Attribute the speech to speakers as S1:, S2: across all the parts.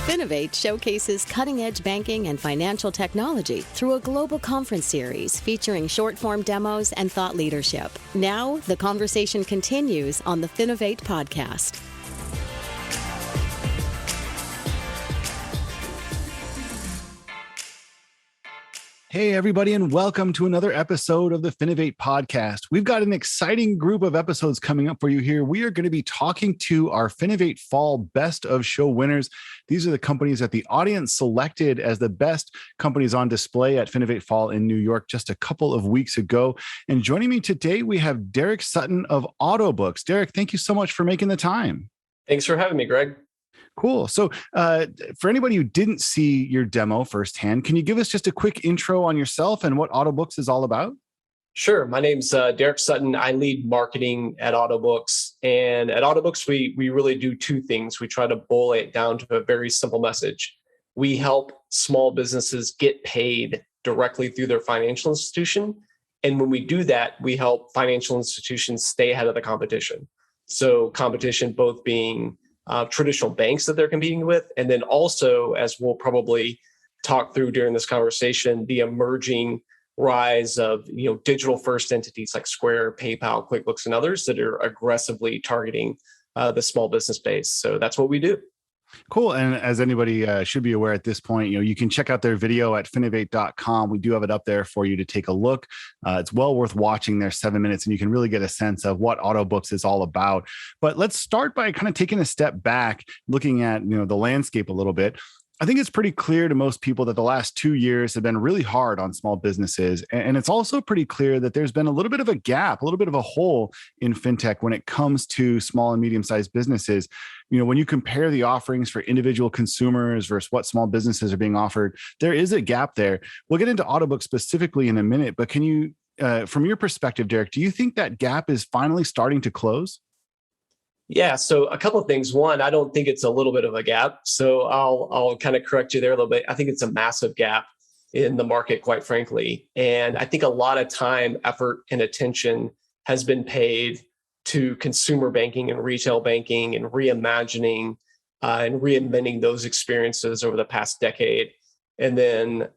S1: Finovate showcases cutting-edge banking and financial technology through a global conference series featuring short-form demos and thought leadership. Now, the conversation continues on the Finovate podcast.
S2: Hey, everybody, and welcome to another episode of the Finovate podcast. We've got an exciting group of episodes coming up for you here. We are going to be talking to our FinovateFall Best of Show winners. These are the companies that the audience selected as the best companies on display at FinovateFall in New York just a couple of weeks ago. And joining me today, we have Derik Sutton of Autobooks. Derik, thank you so much for making the time.
S3: Thanks for having me, Greg.
S2: Cool. So for anybody who didn't see your demo firsthand, can you give us just a quick intro on yourself and what Autobooks is all about?
S3: Sure. My name's Derik Sutton. I lead marketing at Autobooks. And at Autobooks, we really do two things. We try to boil it down to a very simple message. We help small businesses get paid directly through their financial institution. And when we do that, we help financial institutions stay ahead of the competition. So competition both being traditional banks that they're competing with, and then also, as we'll probably talk through during this conversation, the emerging rise of digital first entities like Square, PayPal, QuickBooks, and others that are aggressively targeting the small business base. So that's what we do.
S2: Cool. And as anybody should be aware at this point, you can check out their video at finovate.com. We do have it up there for you to take a look. It's well worth watching. They're 7 minutes and you can really get a sense of what Autobooks is all about. But let's start by kind of taking a step back, looking at the landscape a little bit. I think it's pretty clear to most people that the last 2 years have been really hard on small businesses. And it's also pretty clear that there's been a little bit of a gap, a little bit of a hole in fintech when it comes to small and medium-sized businesses. When you compare the offerings for individual consumers versus what small businesses are being offered, there is a gap there. We'll get into Autobooks specifically in a minute, but can you, from your perspective, Derik, do you think that gap is finally starting to close?
S3: Yeah, so a couple of things. One, I don't think it's a little bit of a gap. So I'll kind of correct you there a little bit. I think it's a massive gap in the market, quite frankly. And I think a lot of time, effort, and attention has been paid to consumer banking and retail banking and reimagining and reinventing those experiences over the past decade. And then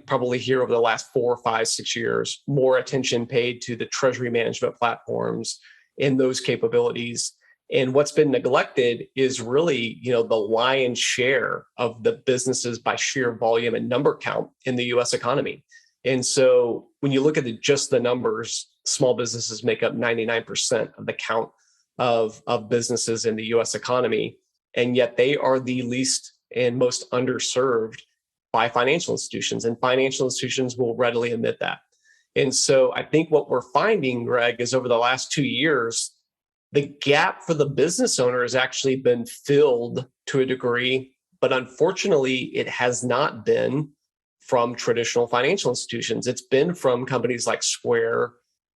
S3: probably here over the last 4, 5, 6 years, more attention paid to the treasury management platforms and those capabilities. And what's been neglected is really, the lion's share of the businesses by sheer volume and number count in the U.S. economy. And so when you look at just the numbers, small businesses make up 99% of the count of businesses in the U.S. economy. And yet they are the least and most underserved by financial institutions. And financial institutions will readily admit that. And so I think what we're finding, Greg, is over the last 2 years, the gap for the business owner has actually been filled to a degree, but unfortunately, it has not been from traditional financial institutions. It's been from companies like Square,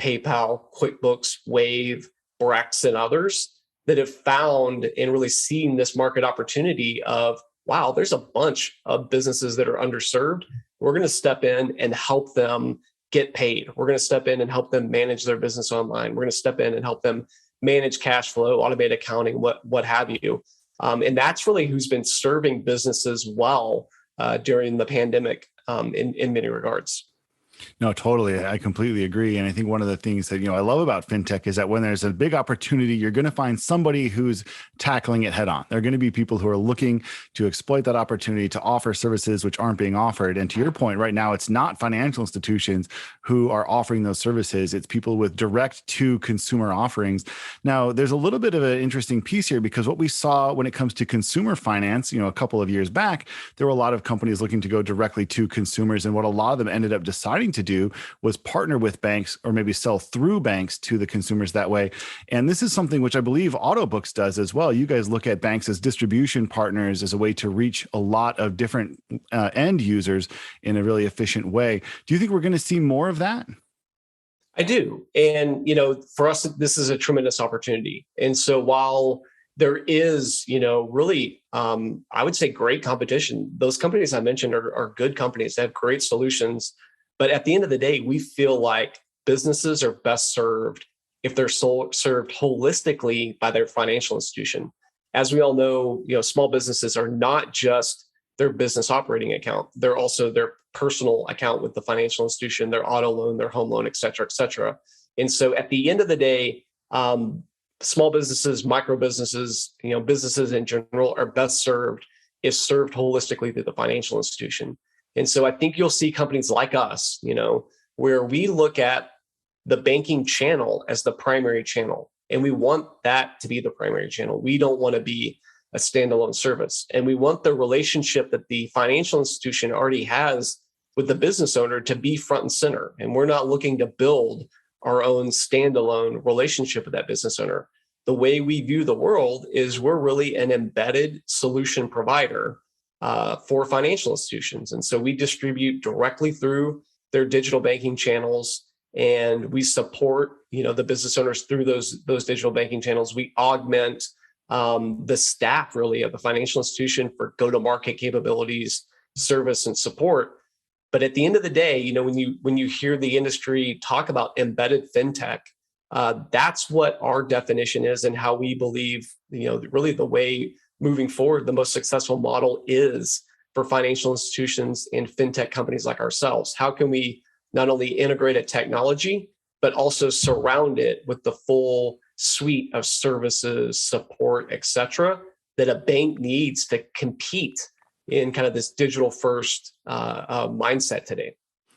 S3: PayPal, QuickBooks, Wave, Brex, and others that have found and really seen this market opportunity of, wow, there's a bunch of businesses that are underserved. We're going to step in and help them get paid. We're going to step in and help them manage their business online. We're going to step in and help them manage cash flow, automate accounting, what have you. And that's really who's been serving businesses well during the pandemic in many regards.
S2: No, totally. I completely agree. And I think one of the things that, I love about fintech is that when there's a big opportunity, you're going to find somebody who's tackling it head on. There are going to be people who are looking to exploit that opportunity to offer services which aren't being offered. And to your point, right now, it's not financial institutions who are offering those services. It's people with direct to consumer offerings. Now, there's a little bit of an interesting piece here because what we saw when it comes to consumer finance, a couple of years back, there were a lot of companies looking to go directly to consumers. And what a lot of them ended up deciding to do was partner with banks or maybe sell through banks to the consumers that way. And this is something which I believe Autobooks does as well. You guys look at banks as distribution partners as a way to reach a lot of different end users in a really efficient way. Do you think we're going to see more of that?
S3: I do. And, for us, this is a tremendous opportunity. And so while there is, really, I would say great competition, those companies I mentioned are good companies. They have great solutions. But at the end of the day, we feel like businesses are best served if they're served holistically by their financial institution. as we all know, small businesses are not just their business operating account. They're also their personal account with the financial institution, their auto loan, their home loan, et cetera, et cetera. And so at the end of the day, small businesses, micro businesses, businesses in general are best served if served holistically through the financial institution. And so I think you'll see companies like us, where we look at the banking channel as the primary channel. And we want that to be the primary channel. We don't want to be a standalone service. And we want the relationship that the financial institution already has with the business owner to be front and center. And we're not looking to build our own standalone relationship with that business owner. The way we view the world is we're really an embedded solution provider for financial institutions. And so we distribute directly through their digital banking channels, and we support the business owners through those digital banking channels. We augment the staff really of the financial institution for go-to-market capabilities, service, and support. But at the end of the day, when you hear the industry talk about embedded fintech, that's what our definition is, and how we believe really the way moving forward, the most successful model is for financial institutions and fintech companies like ourselves. How can we not only integrate a technology, but also surround it with the full suite of services, support, et cetera, that a bank needs to compete in kind of this digital first mindset today?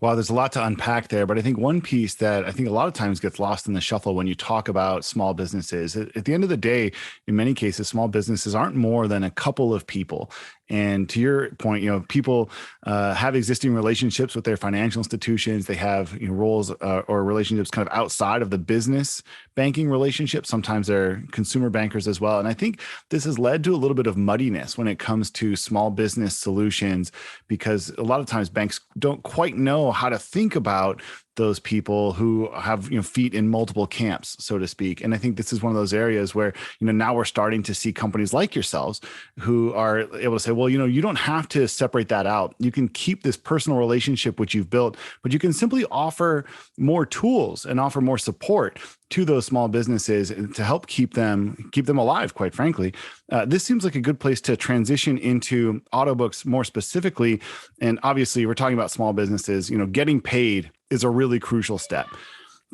S2: Wow, there's a lot to unpack there, but I think one piece that I think a lot of times gets lost in the shuffle when you talk about small businesses, at the end of the day, in many cases, small businesses aren't more than a couple of people. And to your point, people have existing relationships with their financial institutions. They have roles or relationships kind of outside of the business banking relationship. Sometimes they're consumer bankers as well. And I think this has led to a little bit of muddiness when it comes to small business solutions, because a lot of times banks don't quite know how to think about those people who have feet in multiple camps, so to speak. And I think this is one of those areas where now we're starting to see companies like yourselves who are able to say, well, you don't have to separate that out. You can keep this personal relationship which you've built, but you can simply offer more tools and offer more support to those small businesses to help keep them alive, quite frankly. This seems like a good place to transition into Autobooks more specifically. And obviously, we're talking about small businesses. Getting paid is a really crucial step.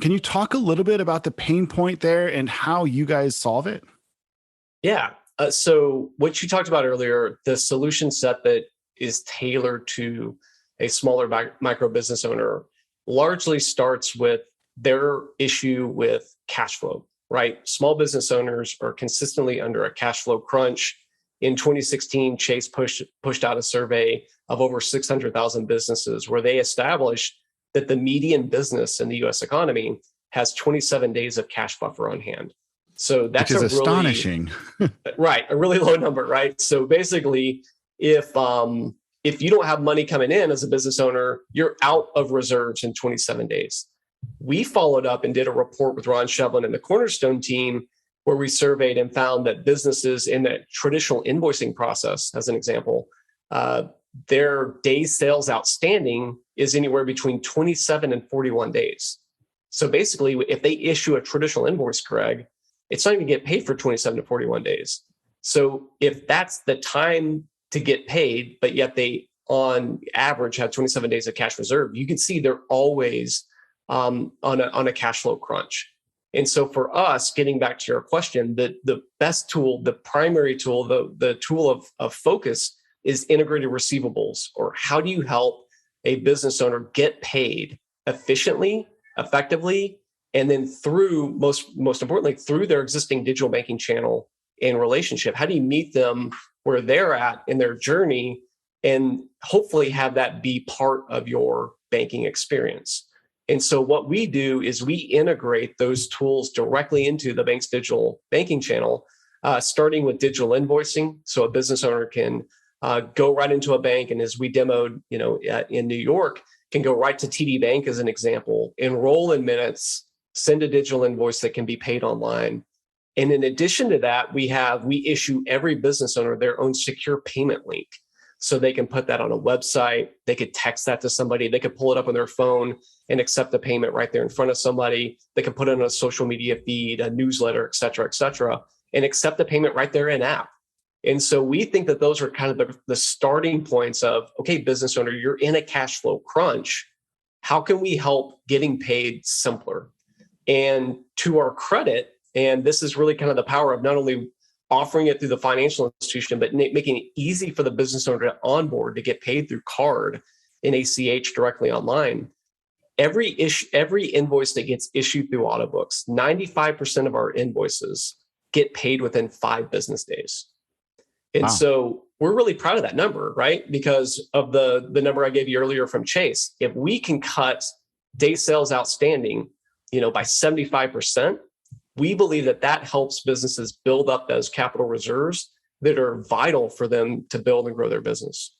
S2: Can you talk a little bit about the pain point there and how you guys solve it?
S3: Yeah. So what you talked about earlier, the solution set that is tailored to a smaller micro business owner largely starts with their issue with cash flow, right? Small business owners are consistently under a cash flow crunch. In 2016, Chase pushed out a survey of over 600,000 businesses where they established that the median business in the U.S. economy has 27 days of cash buffer on hand. So that's
S2: astonishing.
S3: Right, a really low number, right? So basically, if you don't have money coming in as a business owner, you're out of reserves in 27 days. We followed up and did a report with Ron Shevlin and the Cornerstone team where we surveyed and found that businesses in the traditional invoicing process, as an example, their days sales outstanding is anywhere between 27 and 41 days. So basically, if they issue a traditional invoice, Craig, it's not even get paid for 27 to 41 days. So if that's the time to get paid, but yet they on average have 27 days of cash reserve, you can see they're always on a cash flow crunch. And so for us, getting back to your question, the best tool, the primary tool, the tool of focus is integrated receivables, or how do you help a business owner get paid efficiently, effectively, and then through, most importantly, through their existing digital banking channel and relationship. How do you meet them where they're at in their journey and hopefully have that be part of your banking experience? And so what we do is we integrate those tools directly into the bank's digital banking channel, starting with digital invoicing. So a business owner can go right into a bank, and as we demoed, in New York, can go right to TD Bank as an example, enroll in minutes, send a digital invoice that can be paid online. And in addition to that, we issue every business owner their own secure payment link. So they can put that on a website, they could text that to somebody, they could pull it up on their phone and accept the payment right there in front of somebody. They could put it on a social media feed, a newsletter, et cetera, et cetera. and accept the payment right there in app. And so we think that those are kind of the starting points of, okay, business owner, you're in a cash flow crunch. How can we help getting paid simpler? And to our credit, and this is really kind of the power of not only offering it through the financial institution, but making it easy for the business owner to onboard to get paid through card in ACH directly online. Every invoice that gets issued through Autobooks, 95% of our invoices get paid within 5 business days. And so we're really proud of that number, right? Because of the number I gave you earlier from Chase. If we can cut day sales outstanding, by 75%, we believe that helps businesses build up those capital reserves that are vital for them to build and grow their business.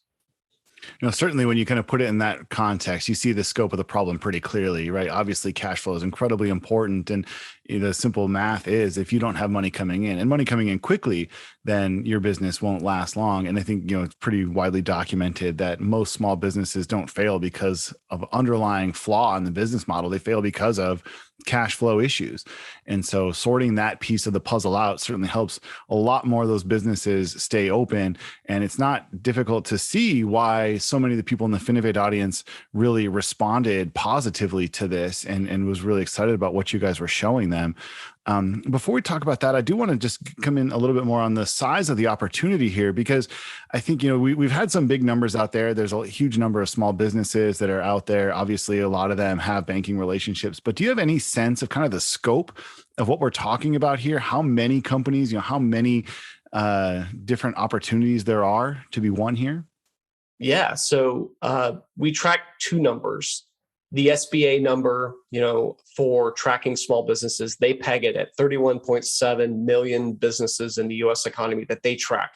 S2: Certainly when you kind of put it in that context, you see the scope of the problem pretty clearly, right? Obviously, cash flow is incredibly important. And the simple math is if you don't have money coming in and money coming in quickly, then your business won't last long. And I think, it's pretty widely documented that most small businesses don't fail because of underlying flaw in the business model. They fail because of cash flow issues. And so sorting that piece of the puzzle out certainly helps a lot more of those businesses stay open. And it's not difficult to see why so many of the people in the Finovate audience really responded positively to this and was really excited about what you guys were showing them. Before we talk about that, I do want to just come in a little bit more on the size of the opportunity here, because I think, we've had some big numbers out there. There's a huge number of small businesses that are out there. Obviously, a lot of them have banking relationships, but do you have any sense of kind of the scope of what we're talking about here? How many companies, how many different opportunities there are to be won here?
S3: Yeah. So we track 2 numbers. The SBA number, for tracking small businesses, they peg it at 31.7 million businesses in the US economy that they track.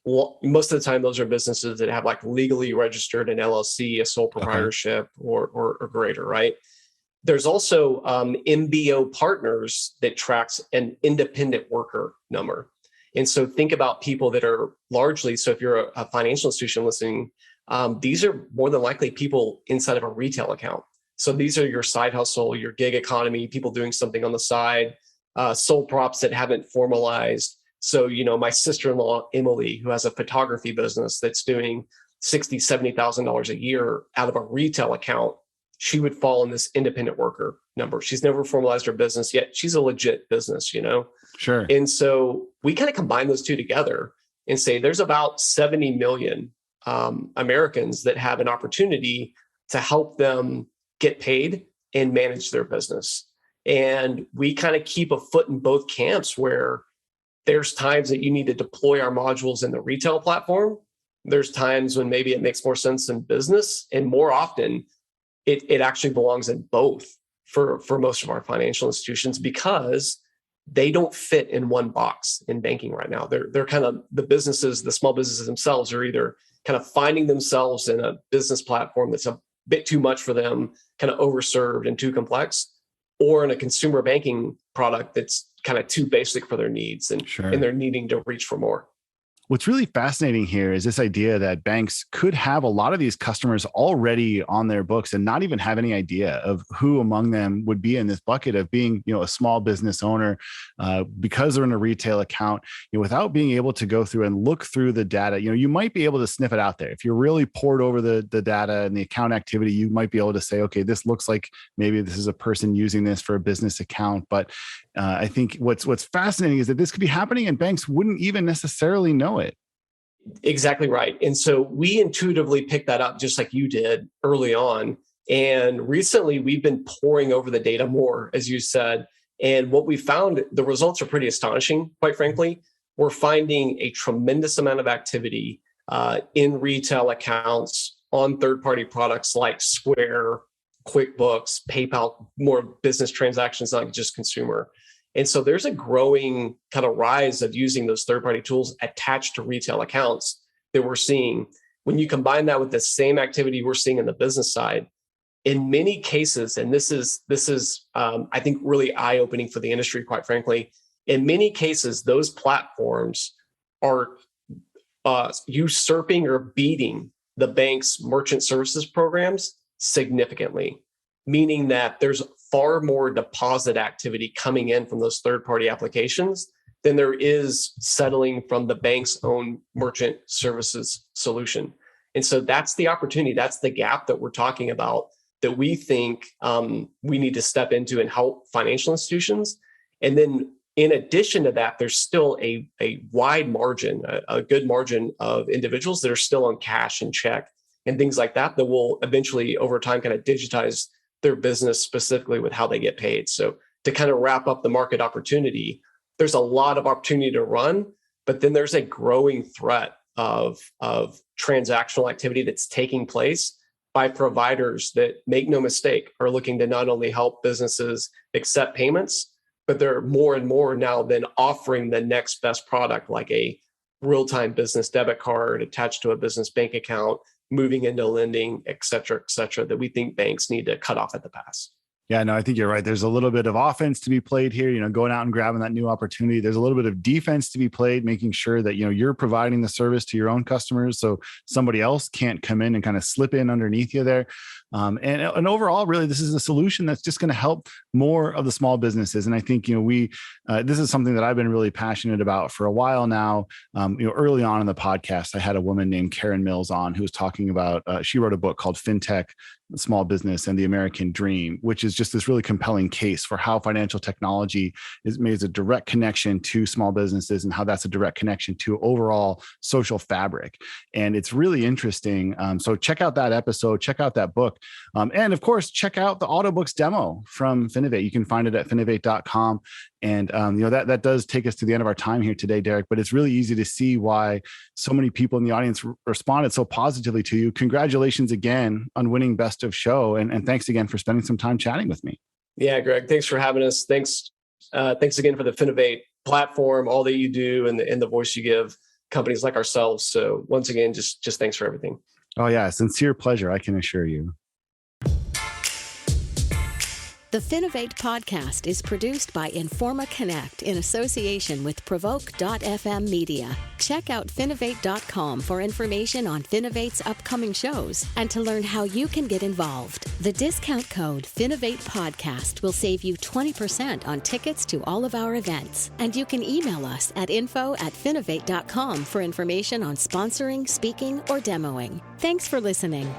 S3: Well, most of the time, those are businesses that have like legally registered an LLC, a sole proprietorship, or greater, right? There's also MBO partners that tracks an independent worker number. And so think about people that are largely, so if you're a financial institution listening, these are more than likely people inside of a retail account. So these are your side hustle, your gig economy, people doing something on the side, sole props that haven't formalized. So, my sister-in-law, Emily, who has a photography business that's doing $60,000, $70,000 a year out of a retail account, she would fall in this independent worker number. She's never formalized her business yet. She's a legit business,
S2: Sure.
S3: And so we kind of combine those two together and say there's about 70 million Americans that have an opportunity to help them get paid and manage their business. And we kind of keep a foot in both camps where there's times that you need to deploy our modules in the retail platform. There's times when maybe it makes more sense in business, and more often it actually belongs in both for most of our financial institutions, because they don't fit in one box in banking right now. They're kind of the small businesses themselves are either kind of finding themselves in a business platform that's a bit too much for them, kind of overserved and too complex, or in a consumer banking product that's kind of too basic for their needs, and they're needing to reach for more.
S2: What's really fascinating here is this idea that banks could have a lot of these customers already on their books and not even have any idea of who among them would be in this bucket of being, a small business owner because they're in a retail account, without being able to go through and look through the data. You might be able to sniff it out there. If you're really poured over the data and the account activity, you might be able to say, okay, this looks like maybe this is a person using this for a business account. But I think what's fascinating is that this could be happening and banks wouldn't even necessarily know it.
S3: Exactly right. And so we intuitively picked that up just like you did early on. And recently we've been poring over the data more, as you said. And what we found, the results are pretty astonishing, quite frankly. We're finding a tremendous amount of activity in retail accounts on third-party products like Square, QuickBooks, PayPal, more business transactions, not just consumer. And so there's a growing kind of rise of using those third-party tools attached to retail accounts that we're seeing. When you combine that with the same activity we're seeing in the business side, in many cases, and this is I think really eye-opening for the industry, quite frankly, in many cases, those platforms are usurping or beating the bank's merchant services programs significantly, meaning that there's far more deposit activity coming in from those third-party applications than there is settling from the bank's own merchant services solution. And so that's the opportunity. That's the gap that we're talking about, that we think we need to step into and help financial institutions. And then in addition to that, there's still a wide margin, a good margin of individuals that are still on cash and check and things like that will eventually over time kind of digitize their business, specifically with how they get paid. So to kind of wrap up the market opportunity, there's a lot of opportunity to run, but then there's a growing threat of transactional activity that's taking place by providers that, make no mistake, are looking to not only help businesses accept payments, but they're more and more now then offering the next best product, like a real-time business debit card attached to a business bank account, moving into lending, et cetera, that we think banks need to cut off at the pass.
S2: Yeah, no, I think you're right. There's a little bit of offense to be played here, going out and grabbing that new opportunity. There's a little bit of defense to be played, making sure that, you're providing the service to your own customers so somebody else can't come in and kind of slip in underneath you there. And overall, really, this is a solution that's just going to help more of the small businesses. And I think, this is something that I've been really passionate about for a while now. Early on in the podcast, I had a woman named Karen Mills on who was talking about, she wrote a book called Fintech, Small Business and the American Dream, which is just this really compelling case for how financial technology is made a direct connection to small businesses and how that's a direct connection to overall social fabric. And it's really interesting. So check out that episode, check out that book. And of course, check out the Autobooks demo from Finovate. You can find it at finovate.com. And that does take us to the end of our time here today, Derik. But it's really easy to see why so many people in the audience responded so positively to you. Congratulations again on winning Best of Show, and thanks again for spending some time chatting with me.
S3: Yeah, Greg, thanks for having us. Thanks again for the Finovate platform, all that you do, and the voice you give companies like ourselves. So once again, just thanks for everything.
S2: Oh yeah, sincere pleasure, I can assure you.
S1: The Finovate podcast is produced by Informa Connect in association with Provoke.fm Media. Check out Finovate.com for information on Finovate's upcoming shows and to learn how you can get involved. The discount code Finovate Podcast will save you 20% on tickets to all of our events. And you can email us at info@finovate.com for information on sponsoring, speaking, or demoing. Thanks for listening.